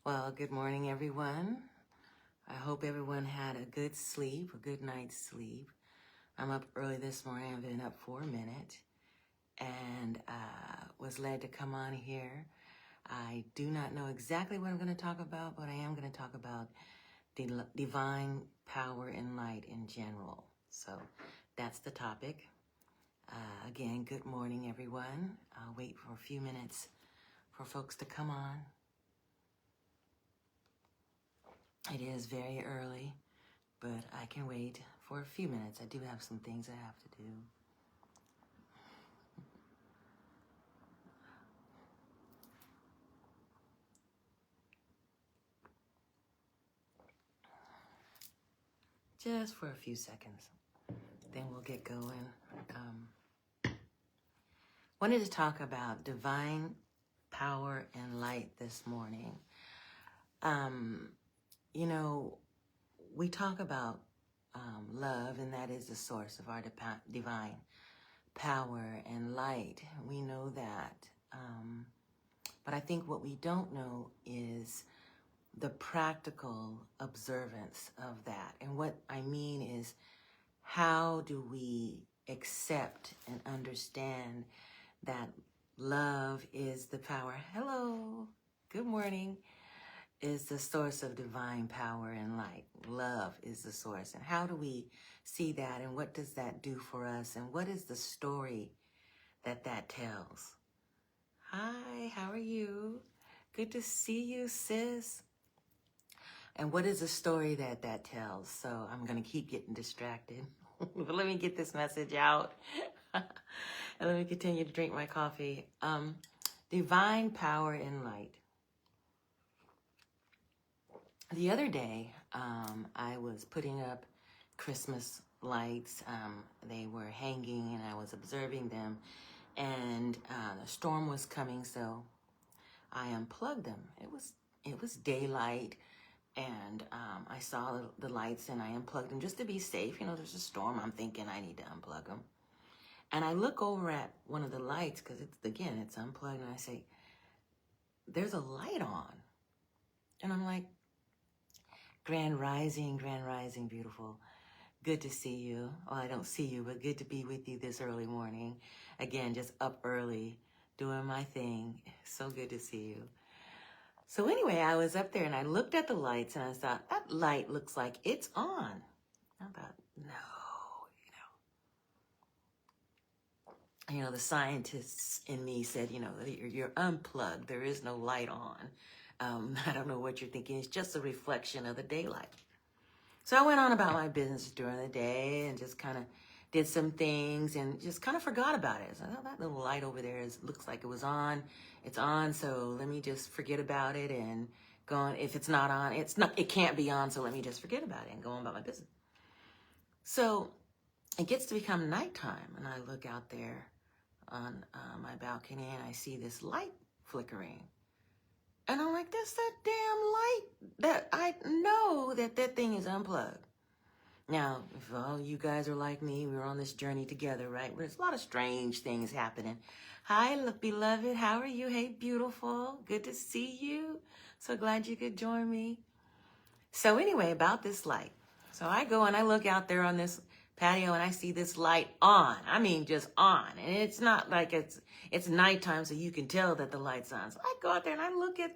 Well, good morning, everyone. I hope everyone had a good sleep, a good night's sleep. I'm up early this morning. I've been up for a minute and was led to come on here. I do not know exactly what I'm going to talk about, but I am going to talk about divine power and light in general. So that's the topic. Again, good morning, everyone. I'll wait for a few minutes for folks to come on. It is very early, but I can wait for a few minutes. I do have some things I have to do. Just for a few seconds. Then we'll get going. Wanted to talk about divine power and light this morning. You know, we talk about love, and that is the source of our divine power and light. We know that. But I think what we don't know is the practical observance of that. And what I mean is, how do we accept and understand that love is the power? Hello, good morning. Is the source of divine power and light. Love is the source. And how do we see that? And what does that do for us? And what is the story that tells? Hi, how are you? Good to see you, sis. And what is the story that tells? So I'm going to keep getting distracted. But let me get this message out. And let me continue to drink my coffee. Divine power and light. The other day, I was putting up Christmas lights. They were hanging and I was observing them. And the storm was coming, so I unplugged them. It was daylight. And I saw the lights and I unplugged them just to be safe. You know, there's a storm. I'm thinking I need to unplug them. And I look over at one of the lights because it's unplugged. And I say, there's a light on. And I'm like, Grand Rising, beautiful. Good to see you. Well, I don't see you, but good to be with you this early morning. Again, just up early, doing my thing. So good to see you. So anyway, I was up there and I looked at the lights and I thought, that light looks like it's on. I thought, no, you know, the scientists in me said, you know, you're unplugged. There is no light on. I don't know what you're thinking. It's just a reflection of the daylight. So I went on about my business during the day and just kind of did some things and just kind of forgot about it. So that little light over there looks like it was on. It's on, so let me just forget about it and go on. If it's not on, it can't be on, so let me just forget about it and go on about my business. So it gets to become nighttime and I look out there on my balcony and I see this light flickering. And I'm like, that's that damn light that I know that thing is unplugged. Now, if all you guys are like me, we're on this journey together, right? There's a lot of strange things happening. Hi, beloved. How are you? Hey, beautiful. Good to see you. So glad you could join me. So anyway, about this light. So I go and I look out there on this patio and I see this light on. I mean, just on. And it's not like it's nighttime, so you can tell that the light's on. So I go out there and I look at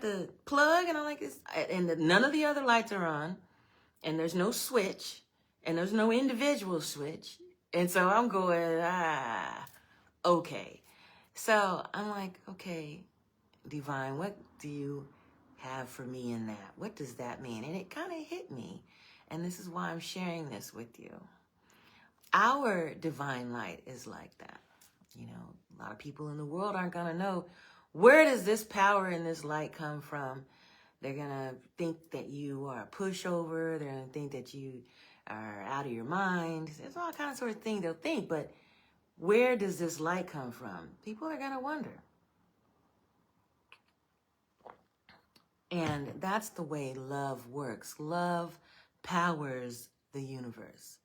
the plug and I'm like, none of the other lights are on. And there's no switch, and there's no individual switch. And so I'm going, okay. So I'm like, okay, Divine, what do you have for me in that? What does that mean? And it kind of hit me. And this is why I'm sharing this with you. Our divine light is like that. You know, a lot of people in the world aren't going to know, where does this power and this light come from? They're going to think that you are a pushover. They're going to think that you are out of your mind. There's all kinds of sort of things they'll think. But where does this light come from? People are going to wonder. And that's the way love works. Love powers the universe.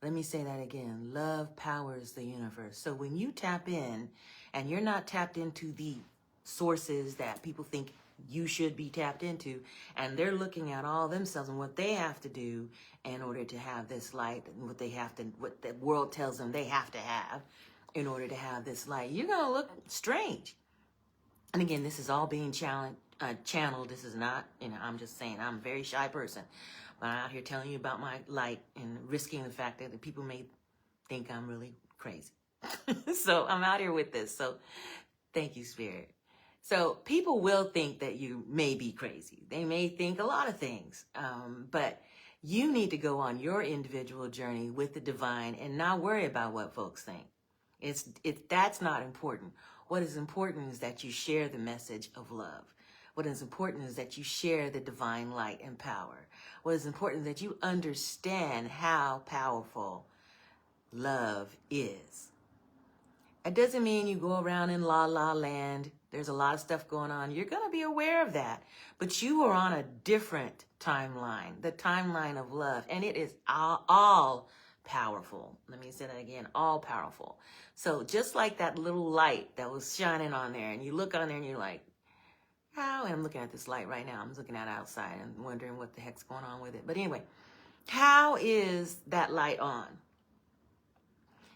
Let me say that again. Love powers the universe. So when you tap in and you're not tapped into the sources that people think you should be tapped into, and they're looking at all themselves and what they have to do in order to have this light, and what the world tells them they have to have in order to have this light, you're going to look strange. And again, this is all being channeled. This is not, I'm just saying, I'm a very shy person, but I'm out here telling you about my light and risking the fact that the people may think I'm really crazy. So I'm out here with this. So thank you, Spirit. So people will think that you may be crazy. They may think a lot of things, but you need to go on your individual journey with the divine and not worry about what folks think. That's not important. What is important is that you share the message of love. What is important is that you share the divine light and power. What is important is that you understand how powerful love is. It doesn't mean you go around in la la land. There's a lot of stuff going on. You're going to be aware of that. But you are on a different timeline, the timeline of love. And it is all powerful. Let me say that again, all powerful. So just like that little light that was shining on there, and you look on there and you're like, how? And I'm looking at this light right now. I'm looking at it outside and wondering what the heck's going on with it. But anyway, how is that light on?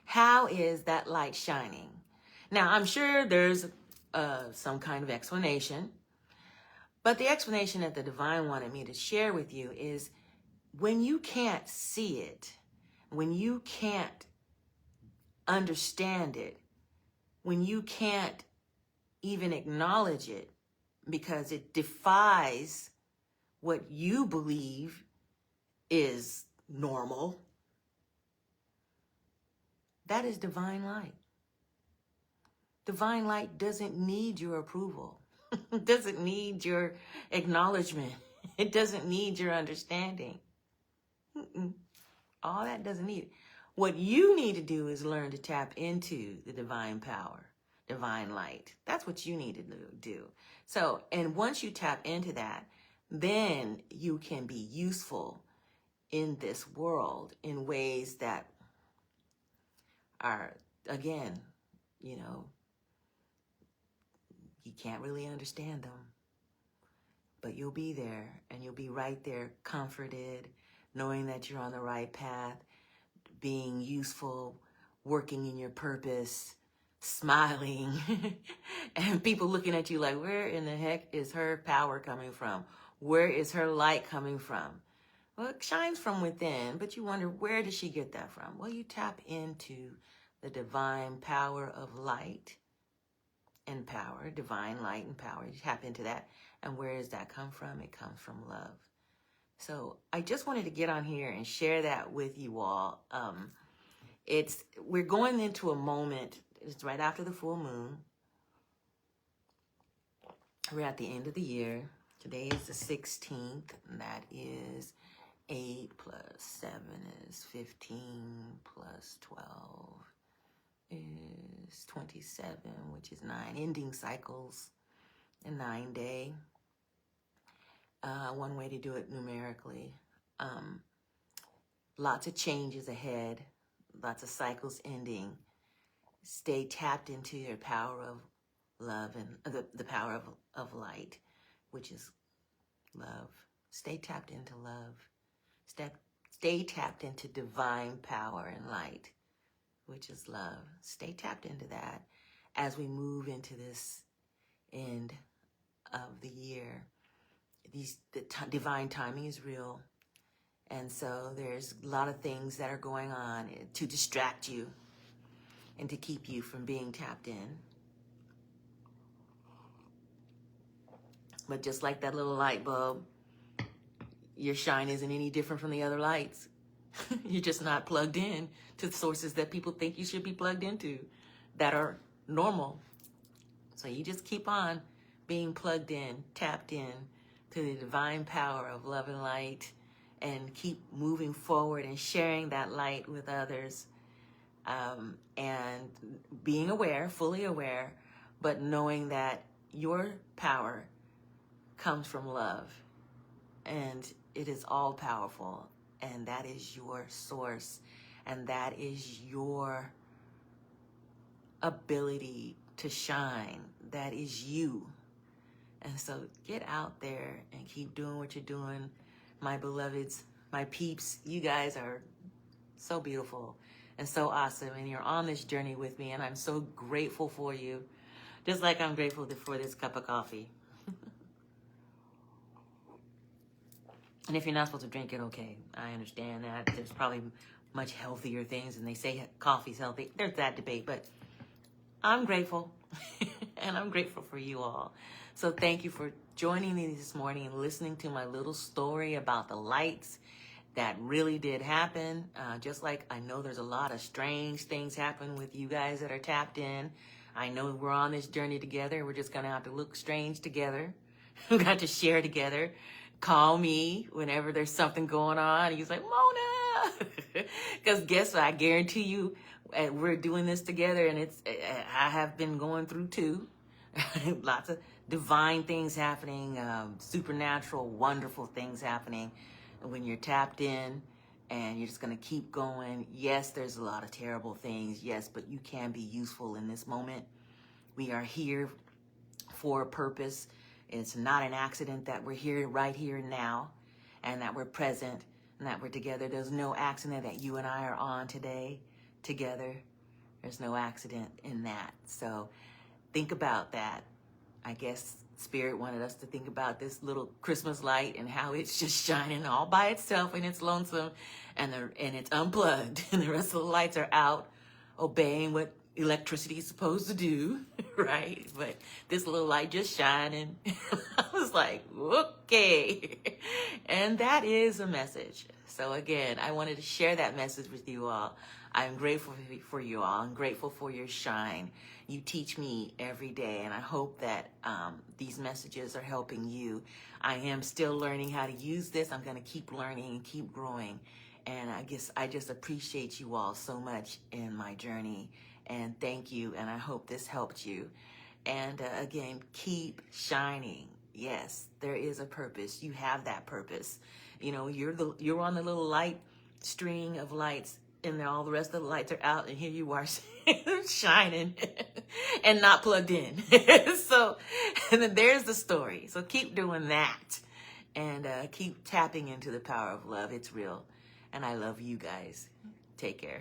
How is that light shining? Now, I'm sure there's some kind of explanation, but the explanation that the divine wanted me to share with you is when you can't see it, when you can't understand it, when you can't even acknowledge it because it defies what you believe is normal, that is divine light. Divine light doesn't need your approval. It doesn't need your acknowledgement. It doesn't need your understanding. All that doesn't need it. What you need to do is learn to tap into the divine power, divine light. That's what you need to do. So, and once you tap into that, then you can be useful in this world in ways that are, again, you can't really understand them, but you'll be there and you'll be right there, comforted, knowing that you're on the right path, being useful, working in your purpose, smiling, and people looking at you like, where in the heck is her power coming from? Where is her light coming from? Well, it shines from within, but you wonder, where does she get that from? Well, you tap into the divine power of light and power, divine light and power. You tap into that. And where does that come from? It comes from love. So I just wanted to get on here and share that with you all. We're going into a moment. It's right after the full moon. We're at the end of the year. Today is the 16th. And that is 8 plus 7 is 15 plus 12 is 27, which is 9 ending cycles in 9 day. One way to do it numerically. Lots of changes ahead, lots of cycles ending. Stay tapped into your power of love and the power of light, which is love. Stay tapped into love. Stay tapped into divine power and light, which is love. Stay tapped into that as we move into this end of the year. Divine timing is real. And so there's a lot of things that are going on to distract you and to keep you from being tapped in. But just like that little light bulb, your shine isn't any different from the other lights. You're just not plugged in to the sources that people think you should be plugged into that are normal. So you just keep on being plugged in, tapped in to the divine power of love and light, and keep moving forward and sharing that light with others, and being aware, fully aware, but knowing that your power comes from love, and it is all powerful, and that is your source, and that is your ability to shine. That is you. And so get out there and keep doing what you're doing. My beloveds, my peeps, you guys are so beautiful and so awesome. And you're on this journey with me. And I'm so grateful for you. Just like I'm grateful for this cup of coffee. And if you're not supposed to drink it, okay. I understand that. There's probably much healthier things. And they say coffee's healthy. There's that debate. But I'm grateful. And I'm grateful for you all. So thank you for joining me this morning and listening to my little story about the lights that really did happen. Just like I know there's a lot of strange things happen with you guys that are tapped in. I know we're on this journey together. We're just going to have to look strange together. We got to share together. Call me whenever there's something going on. And he's like, Mona. Because guess what? I guarantee you, we're doing this together. And I have been going through too. Lots of divine things happening. Supernatural, wonderful things happening. When you're tapped in and you're just going to keep going. Yes, there's a lot of terrible things. Yes, but you can be useful in this moment. We are here for a purpose. It's not an accident that we're here right here now and that we're present and that we're together. There's no accident that you and I are on today together. There's no accident in that. So think about that. I guess Spirit wanted us to think about this little Christmas light and how it's just shining all by itself and it's lonesome and it's unplugged and the rest of the lights are out obeying what electricity is supposed to do, right? But this little light just shining. I was like, okay. And that is a message. So again, I wanted to share that message with you all. I'm grateful for you all. I'm grateful for your shine. You teach me every day, and I hope that these messages are helping you. I am still learning how to use this. I'm going to keep learning and keep growing. And I just appreciate you all so much in my journey. And thank you, and I hope this helped you. And again, keep shining. Yes, there is a purpose. You have that purpose. You know, you're on the little light string of lights, and all the rest of the lights are out, and here you are shining and not plugged in. So, and then there's the story. So keep doing that, and keep tapping into the power of love. It's real, and I love you guys. Take care.